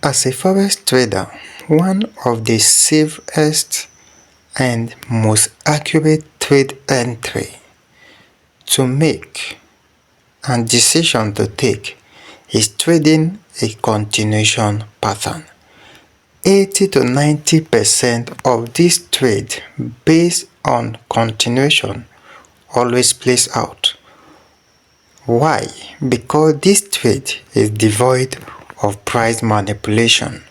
As a forex trader, one of the safest and most accurate trade entry to make and decision to take is trading a continuation pattern. 80 to 90% of this trade based on continuation always plays out. Why? Because this trade is devoid of price manipulation.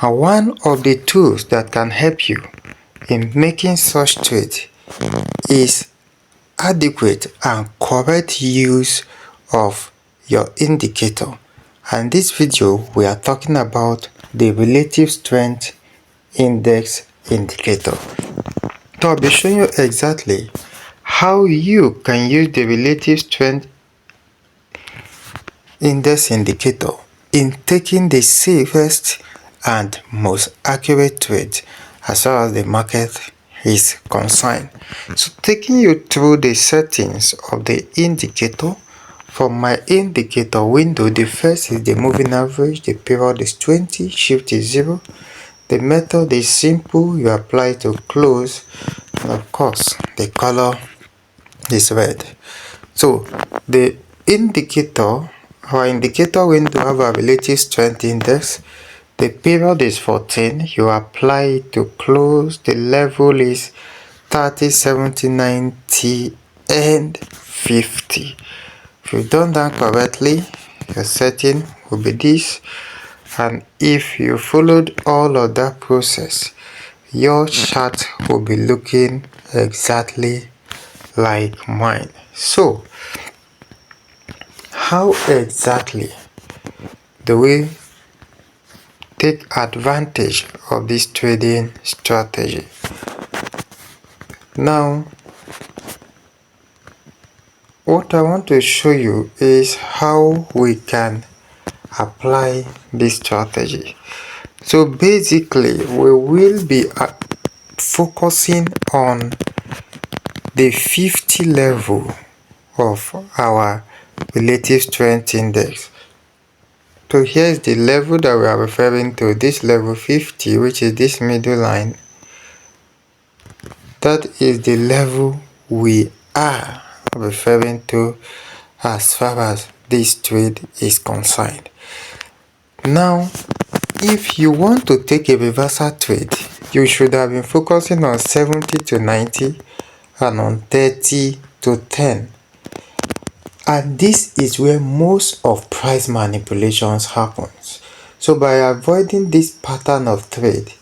And one of the tools that can help you in making such trade is adequate and correct use of your indicator. And this video we are talking about the relative strength index indicator. So I'll be showing you exactly how you can use the relative strength index indicator in taking the safest and most accurate trade as far as the market is concerned. So taking you through the settings of the indicator. From my indicator window, the first is the moving average, the period is 20, shift is 0. The method is simple, you apply to close, and of course the color is red. So the indicator, our indicator window have a relative strength index. The period is 14, you apply it to close, the level is 30, 70, 90 and 50. If you've done that correctly, your setting will be this, and if you followed all of that process, your chart will be looking exactly like mine. So how exactly do we take advantage of this trading strategy? Now, what I want to show you is how we can apply this strategy. So basically, we will be focusing on the 50 level of our relative strength index. So here's the level that we are referring to, this level 50, which is this middle line. That is the level we are referring to as far as this trade is concerned. Now, if you want to take a reversal trade, you should have been focusing on 70 to 90 and on 30 to 10. And this is where most of price manipulations happens. So by avoiding this pattern of trade,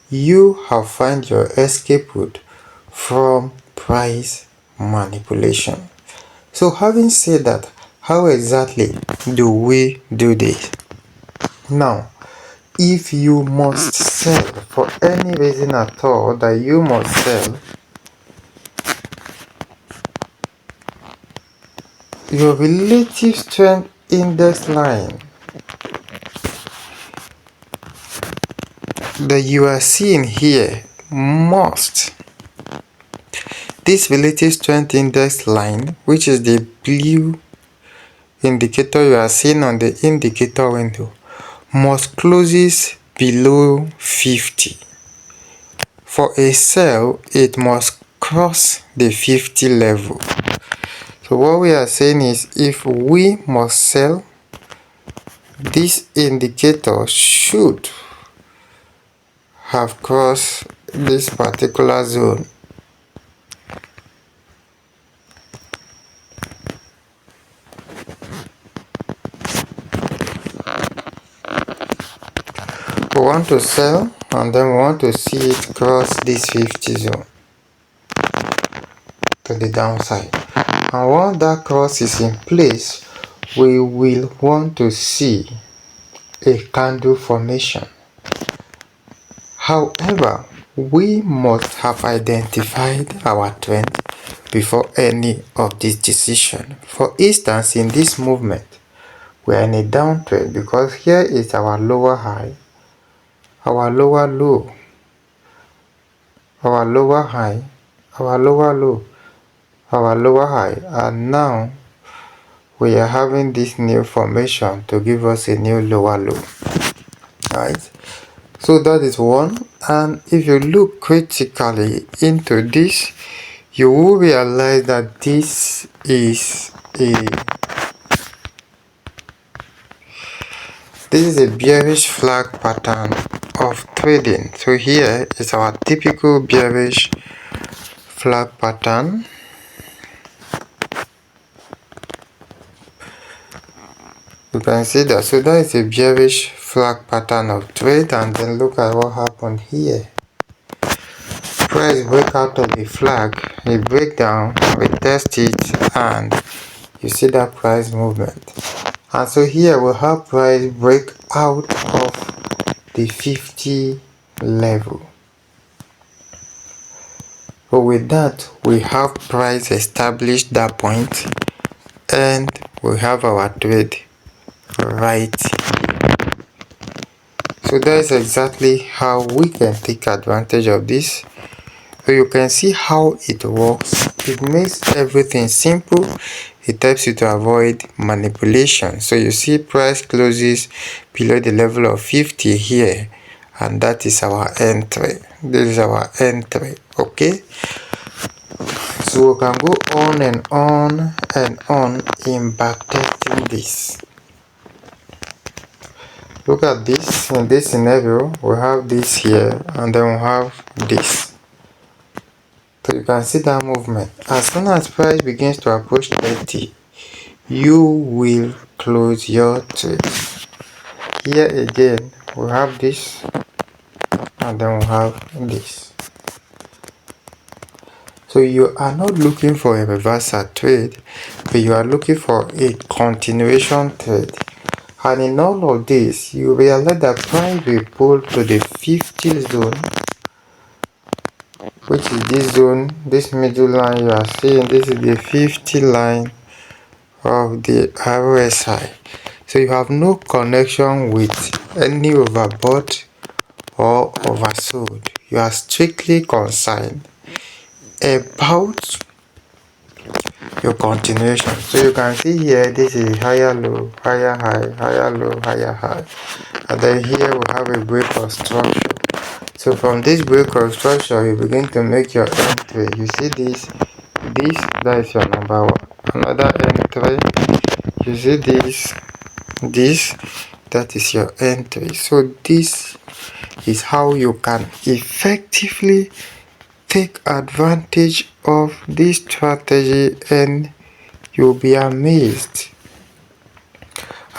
you have found your escape route from price manipulation. So having said that, how exactly do we do this? Now, if you must sell for any reason at all that you must sell, your relative strength index line that you are seeing here must, this relative strength index line, which is the blue indicator you are seeing on the indicator window, must closes below 50. For a sell, it must cross the 50 level. So what we are saying is, if we must sell, this indicator should have crossed this particular zone. We want to sell, and then we want to see it cross this 50 zone to the downside. And once that cross is in place, we will want to see a candle formation. However, we must have identified our trend before any of this decision. For instance, in this movement, we are in a downtrend because here is our lower high, our lower low, our lower high, our lower low, our lower high, and now we are having this new formation to give us a new lower low. right? So that is one. And if you look critically into this, you will realize that this is a bearish flag pattern of trading. So here is our typical bearish flag pattern. You can see that. So that is a bearish flag pattern of trade, and then look at what happened here. Price break out of the flag, a breakdown, we test it, and you see that price movement. And so here we have price break out of the 50 level. So with that, we have price established that point, and we have our trade right here. So that is exactly how we can take advantage of this. So you can see how it works. It makes everything simple. It helps you to avoid manipulation. So you see price closes below the level of 50 here, and that is our entry. This is our entry. Okay, so we can go on and on and on in backtesting this. Look at this. In this scenario, we have this here, and then we have this. So you can see that movement. As soon as price begins to approach 30, you will close your trade. Here again, we have this, and then we have this. So you are not looking for a reversal trade, but you are looking for a continuation trade. And in all of this, you realize that price will pull to the 50 zone, which is this zone, this middle line you are seeing. This is the 50 line of the RSI. So you have no connection with any overbought or oversold. You are strictly concerned about your continuation. So you can see here, this is higher low, higher high, higher low, higher high, and then here we have a break of structure. So from this break of structure, you begin to make your entry. You see this, that is your number one. Another entry, you see this, that is your entry. So this is how you can effectively take advantage of this strategy, and you'll be amazed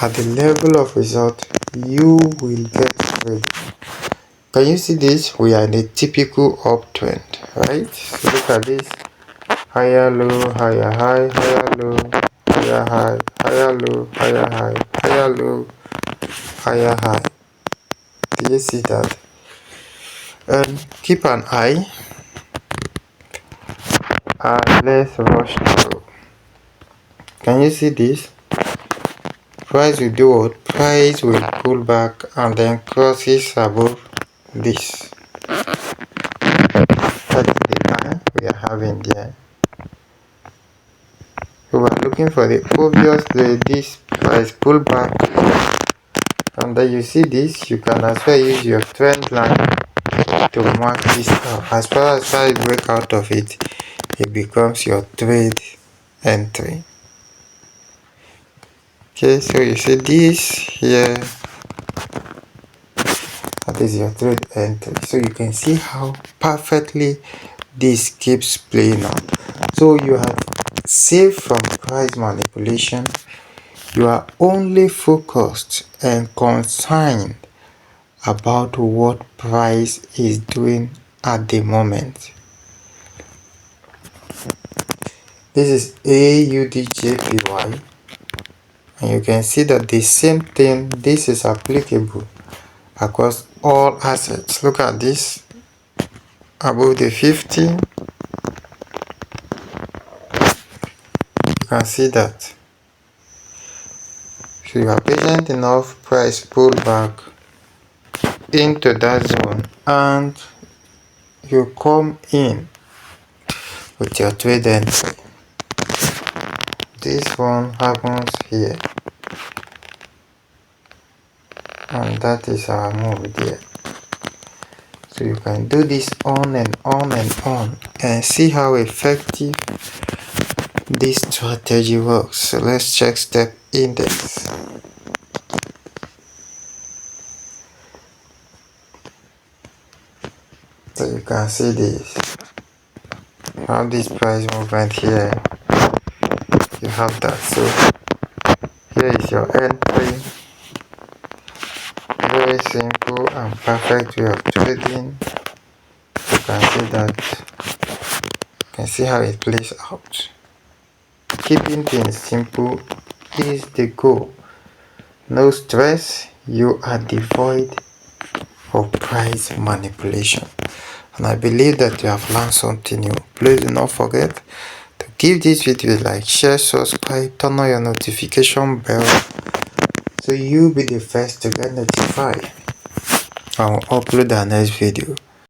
at the level of result you will get with. Can you see this? We are in a typical uptrend, right? So look at this. Higher low, higher high, higher low, higher high, higher low, higher high, higher low, higher high. Do you see that? And keep an eye, and let's rush through. Can you see this? Price will do what? Price will pull back and then crosses above this. That is the line we are having there. So we are looking for the obviously this price pullback, and then you see this. You can as well use your trend line to mark this out. As far as price break out of it, it becomes your trade entry. Okay, so you see this here, that is your trade entry. So you can see how perfectly this keeps playing out. So you have saved from price manipulation. You are only focused and concerned about what price is doing at the moment. This is AUDJPY, and you can see that the same thing, this is applicable across all assets. Look at this, above the 50, you can see that. So you are patient enough, price pull back into that zone, and you come in with your trade entry. This one happens here. and that is our move there. So you can do this on and on and on and see how effective this strategy works. So let's check step index. So you can see this, how this price movement here, you have that. So here is your entry. Very simple and perfect way of trading. You can see that, you can see how it plays out. Keeping things simple is the goal. No stress, you are devoid of price manipulation. And I believe that you have learned something new. Please do not forget to give this video a like, share, subscribe, turn on your notification bell so you'll be the first to get notified. I will upload our next video.